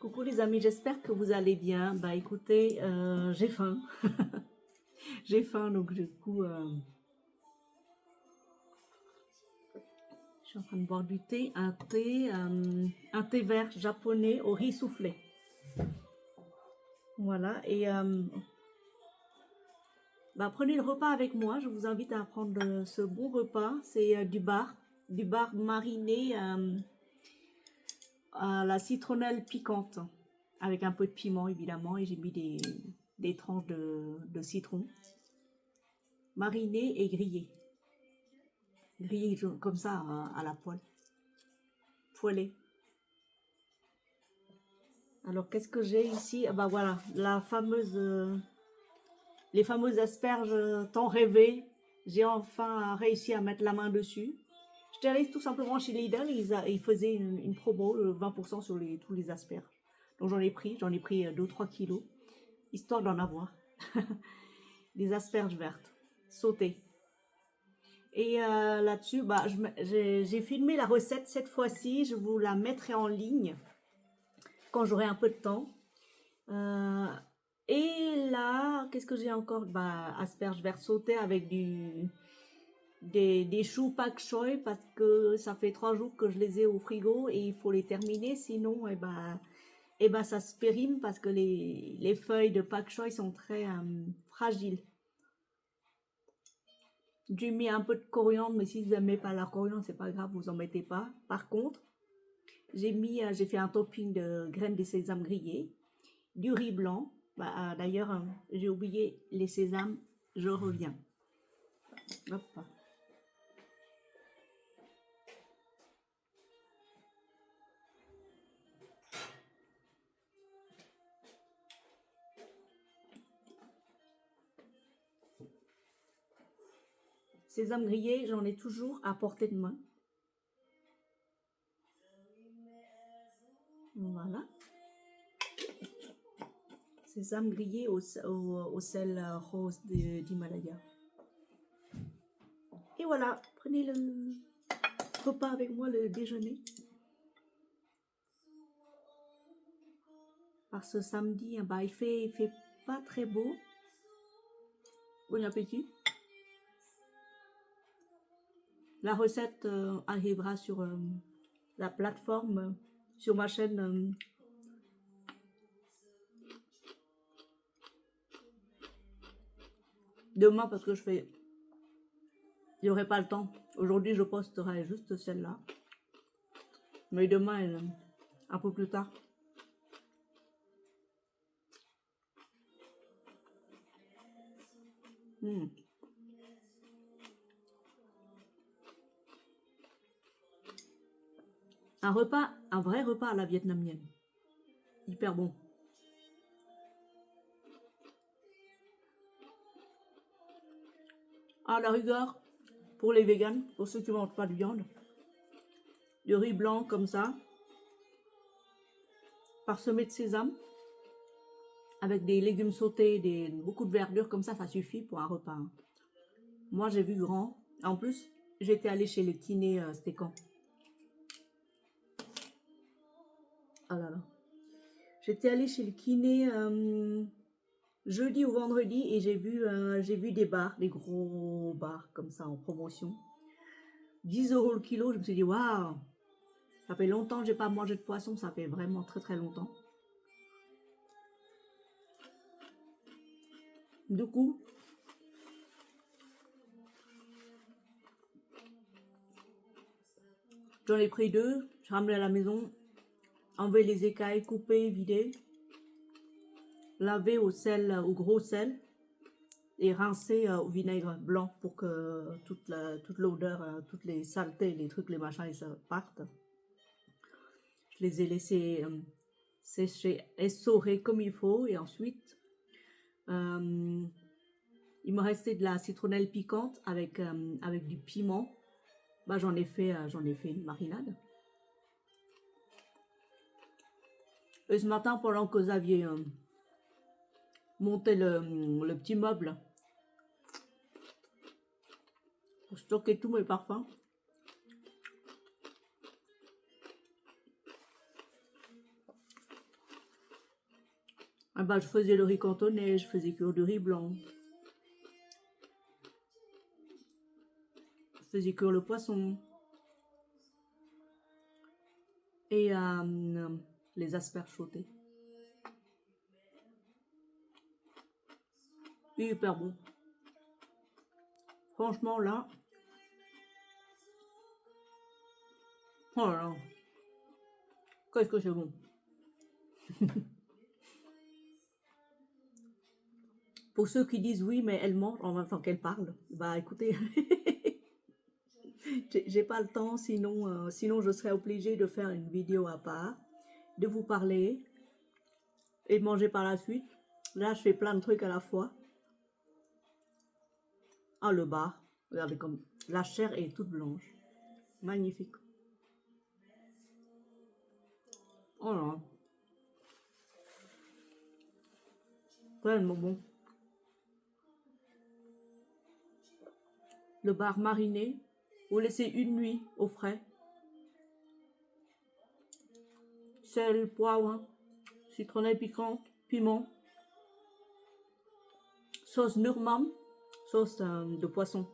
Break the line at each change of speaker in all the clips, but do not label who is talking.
Coucou les amis, j'espère que vous allez bien. Bah écoutez, j'ai faim. J'ai faim, donc du coup, je suis en train de boire du thé, un thé vert japonais au riz soufflé. Voilà, et bah, prenez le repas avec moi. Je vous invite à prendre ce bon repas. C'est du bar mariné à la citronnelle piquante, avec un peu de piment évidemment, et j'ai mis des tranches de citron mariné et grillé. Grillé comme ça à la poêle, poêlé. Alors qu'est-ce que j'ai ici? Ah bah voilà, les fameuses asperges tant rêvées. J'ai enfin réussi à mettre la main dessus. J'étais allée tout simplement chez Lidl, ils faisaient une promo, 20% sur tous les asperges. Donc j'en ai pris 2-3 kilos, histoire d'en avoir. Des asperges vertes, sautées. Et là-dessus, bah, j'ai filmé la recette cette fois-ci, je vous la mettrai en ligne quand j'aurai un peu de temps. Euh, et là, qu'est-ce que j'ai encore? Bah, asperges vertes sautées avec des choux pak choi parce que ça fait 3 jours que je les ai au frigo et il faut les terminer, sinon ça se périme parce que les feuilles de pak choi sont très fragiles. J'ai mis un peu de coriandre, mais si vous n'aimez pas la coriandre, c'est pas grave, vous en mettez pas. Par contre, j'ai fait un topping de graines de sésame grillées, du riz blanc. Bah, d'ailleurs, j'ai oublié les sésames, je reviens. Hop. Sésame grillé, j'en ai toujours à portée de main. Voilà. Sésame grillé au sel rose d'Himalaya. Et voilà, prenez le repas avec moi, le déjeuner. Par ce samedi, bah, il fait pas très beau. Bon appétit. La recette arrivera sur la plateforme, sur ma chaîne. Demain parce que il n'y aurait pas le temps. Aujourd'hui, je posterai juste celle-là. Mais demain, un peu plus tard. Un vrai repas à la vietnamienne. Hyper bon. À la rigueur, pour les véganes, pour ceux qui ne mangent pas de viande, du riz blanc comme ça, parsemé de sésame, avec des légumes sautés, beaucoup de verdure comme ça suffit pour un repas. Moi, j'ai vu grand. En plus, j'étais allée chez le kiné, c'était quand? Oh là là. J'étais allée chez le kiné jeudi ou vendredi et j'ai vu des bars, des gros bars comme ça en promotion. 10 € le kilo, je me suis dit, waouh, ça fait longtemps que j'ai pas mangé de poisson, ça fait vraiment très très longtemps. Du coup, j'en ai pris 2, j'ai ramené à la maison, enlevé les écailles, coupé, vidé, lavé au gros sel et rincé au vinaigre blanc pour que toute l'odeur, toutes les saletés, les trucs, les machins, ils partent. Je les ai laissés sécher, essorer comme il faut et ensuite il me restait de la citronnelle piquante avec du piment. Bah, j'en ai fait une marinade. Et ce matin, pendant que vous aviez monté le petit meuble pour stocker tous mes parfums, Ah bah, je faisais le riz cantonais, je faisais cuire du riz blanc, je faisais cuire le poisson et les asperges sautées. Hyper bon. Franchement, là, oh là là, qu'est-ce que c'est bon. Pour ceux qui disent oui, mais elle mange en même temps qu'elle parle, bah écoutez, j'ai pas le temps, sinon je serais obligée de faire une vidéo à part, de vous parler et de manger par la suite. Là, je fais plein de trucs à la fois. Ah, le bar, regardez comme la chair est toute blanche. Magnifique. Oh là là, tellement bon. Le bar mariné, vous laissez une nuit au frais. Sel, poivre, citronnelle piquante, piment, sauce Nurmam, sauce de poisson.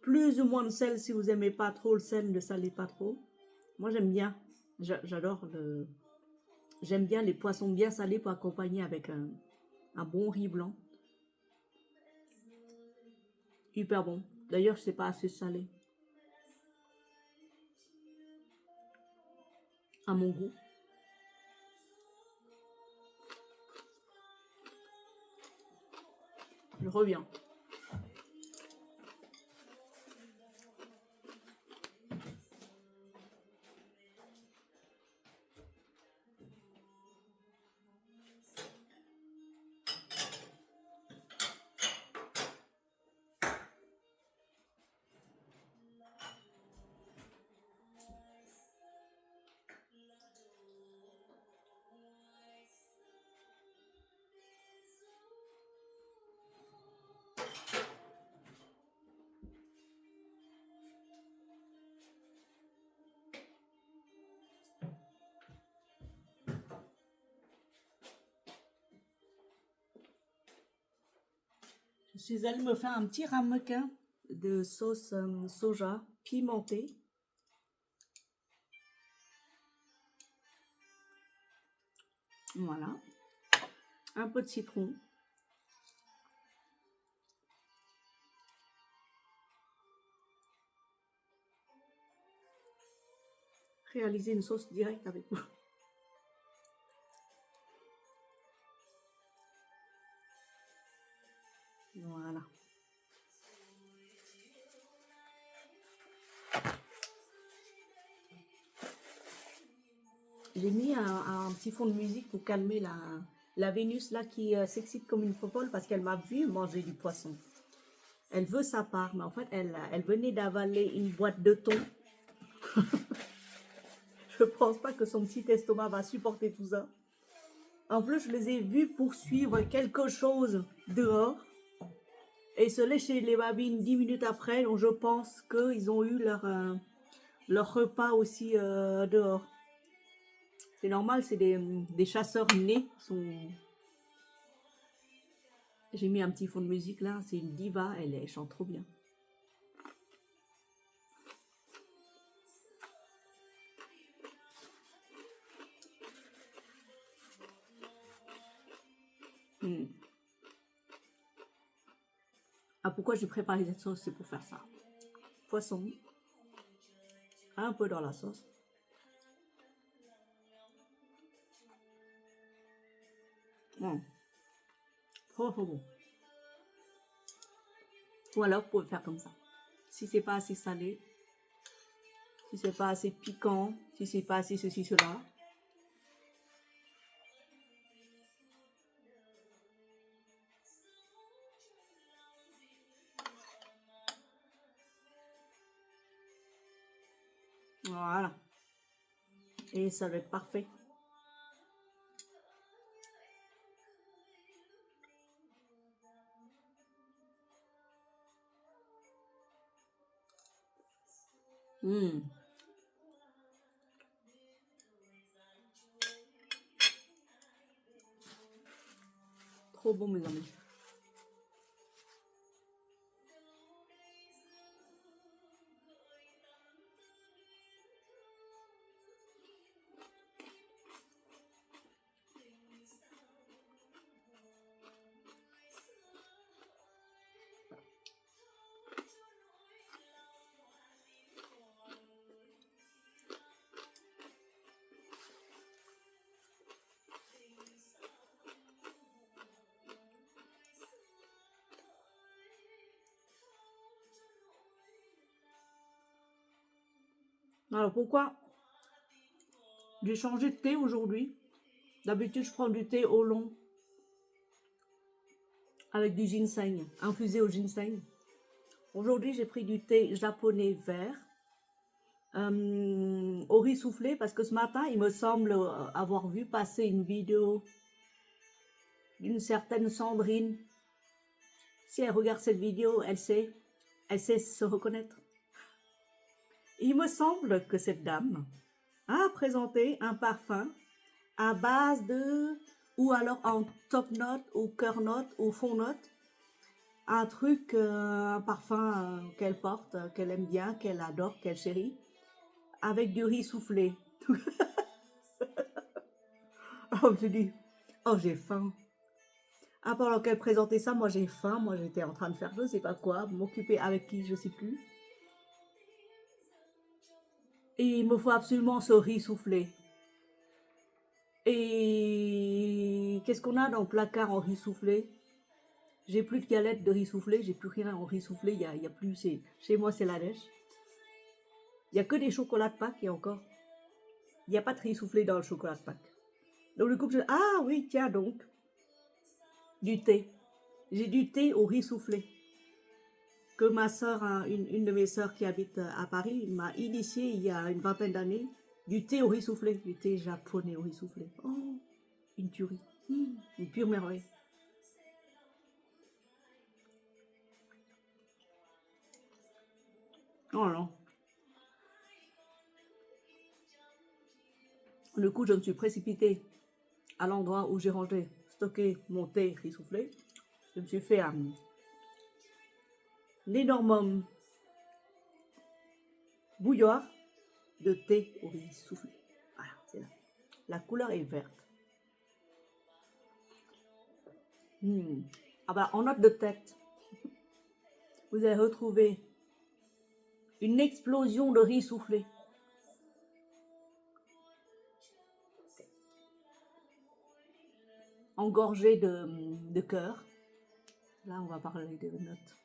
Plus ou moins de sel si vous aimez pas trop le sel, ne salez pas trop. Moi j'aime bien, j'adore j'aime bien les poissons bien salés pour accompagner avec un bon riz blanc. Hyper bon. D'ailleurs, c'est pas assez salé à mon goût. Je reviens. Je suis allée me faire un petit ramequin de sauce soja pimentée. Voilà. Un peu de citron. Réaliser une sauce directe avec vous. Voilà. J'ai mis un petit fond de musique pour calmer la Vénus là qui s'excite comme une folle parce qu'elle m'a vu manger du poisson. Elle veut sa part, mais en fait, elle venait d'avaler une boîte de thon. Je pense pas que son petit estomac va supporter tout ça. En plus, je les ai vus poursuivre quelque chose dehors et se lécher les babines 10 minutes après. Donc, je pense qu'ils ont eu leur repas aussi dehors. C'est normal, c'est des chasseurs nés. J'ai mis un petit fond de musique là, c'est une diva, elle chante trop bien. Ah, pourquoi j'ai préparé cette sauce? C'est pour faire ça. Poisson, un peu dans la sauce. Trop bon. Ou alors, vous pouvez faire comme ça. Si c'est pas assez salé, si c'est pas assez piquant, si c'est pas assez ceci, cela. Voilà. Et ça va être parfait. trop bon, mes amis. Alors pourquoi j'ai changé de thé aujourd'hui? D'habitude, je prends du thé au long avec du ginseng, infusé au ginseng. Aujourd'hui, j'ai pris du thé japonais vert au riz soufflé parce que ce matin, il me semble avoir vu passer une vidéo d'une certaine Sandrine. Si elle regarde cette vidéo, elle sait se reconnaître. Il me semble que cette dame a présenté un parfum à base de, ou alors en top note, ou cœur note, ou fond note, un truc, un parfum qu'elle porte, qu'elle aime bien, qu'elle adore, qu'elle chérit, avec du riz soufflé. Alors je dis, oh j'ai faim. Ah, pendant qu'elle présentait ça, moi j'ai faim, moi j'étais en train de faire je sais pas quoi, m'occuper avec qui, je sais plus. Et il me faut absolument ce riz soufflé. Et qu'est-ce qu'on a dans le placard en riz soufflé? J'ai plus de galettes de riz soufflé, j'ai plus rien en riz soufflé, y a plus, chez moi c'est la neige. Il n'y a que des chocolats de Pâques et encore. Il n'y a pas de riz soufflé dans le chocolat de Pâques. Donc du coup, ah oui, tiens donc, du thé. J'ai du thé au riz soufflé. Que ma soeur, une de mes soeurs qui habite à Paris, m'a initié il y a une vingtaine d'années, du thé au riz soufflé, du thé japonais au riz soufflé. Oh, une tuerie, une pure merveille. Oh non. Du coup, je me suis précipitée à l'endroit où j'ai rangé, stocké mon thé riz soufflé. Je me suis fait un énorme bouilloire de thé au riz soufflé. Voilà, c'est là. La couleur est verte. Ah bah, en note de tête, vous allez retrouver une explosion de riz soufflé. Engorgé de cœur. Là, on va parler de notes.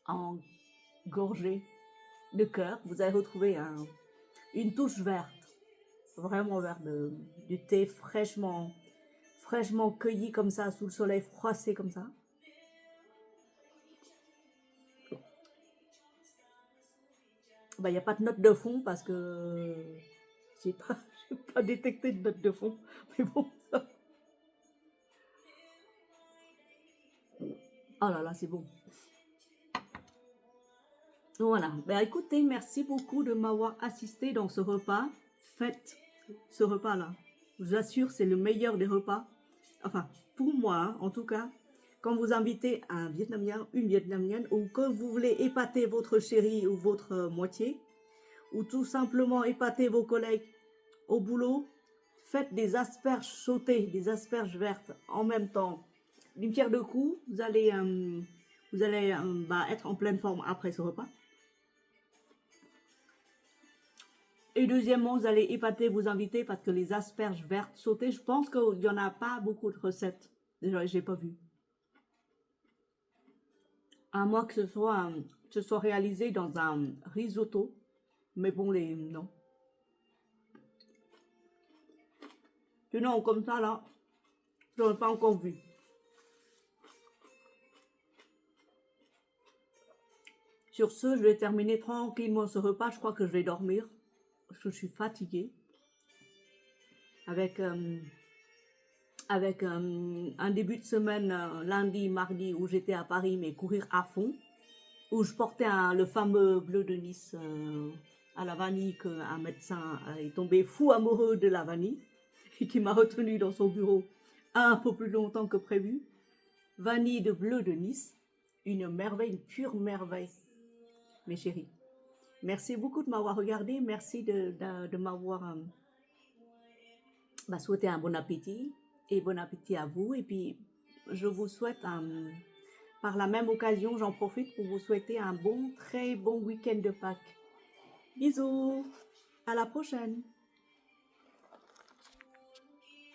Engorgé de cœur. Vous allez retrouver une touche verte. Vraiment verte. Du thé fraîchement cueilli comme ça, sous le soleil, froissé comme ça. Bah, il n'y a pas de note de fond parce que j'ai pas détecté de note de fond. Mais bon. Oh là là, c'est bon. Voilà. Ben, écoutez, merci beaucoup de m'avoir assisté dans ce repas. Faites ce repas-là. Je vous assure, c'est le meilleur des repas. Enfin, pour moi, hein, en tout cas, quand vous invitez un Vietnamien, une Vietnamienne, ou que vous voulez épater votre chéri ou votre moitié, ou tout simplement épater vos collègues au boulot, faites des asperges sautées, des asperges vertes en même temps. D'une pierre deux coups, vous allez être en pleine forme après ce repas. Et deuxièmement, vous allez épater vos invités parce que les asperges vertes sautées, je pense qu'il n'y en a pas beaucoup de recettes. Déjà, je n'ai pas vu. À moins que ce soit réalisé dans un risotto. Mais bon, non. Sinon, comme ça, là, je n'en ai pas encore vu. Sur ce, je vais terminer tranquillement ce repas. Je crois que je vais dormir. Parce que je suis fatiguée. Avec un début de semaine, lundi, mardi, où j'étais à Paris, mais courir à fond. Où je portais le fameux bleu de Nice à la vanille, qu'un médecin est tombé fou amoureux de la vanille et qui m'a retenu dans son bureau un peu plus longtemps que prévu. vanille de bleu de Nice. Une merveille, une pure merveille, mes chéris. Merci beaucoup de m'avoir regardé. Merci de m'avoir souhaité un bon appétit. Et bon appétit à vous. Et puis, je vous souhaite, par la même occasion, j'en profite pour vous souhaiter un bon, très bon week-end de Pâques. Bisous, à la prochaine.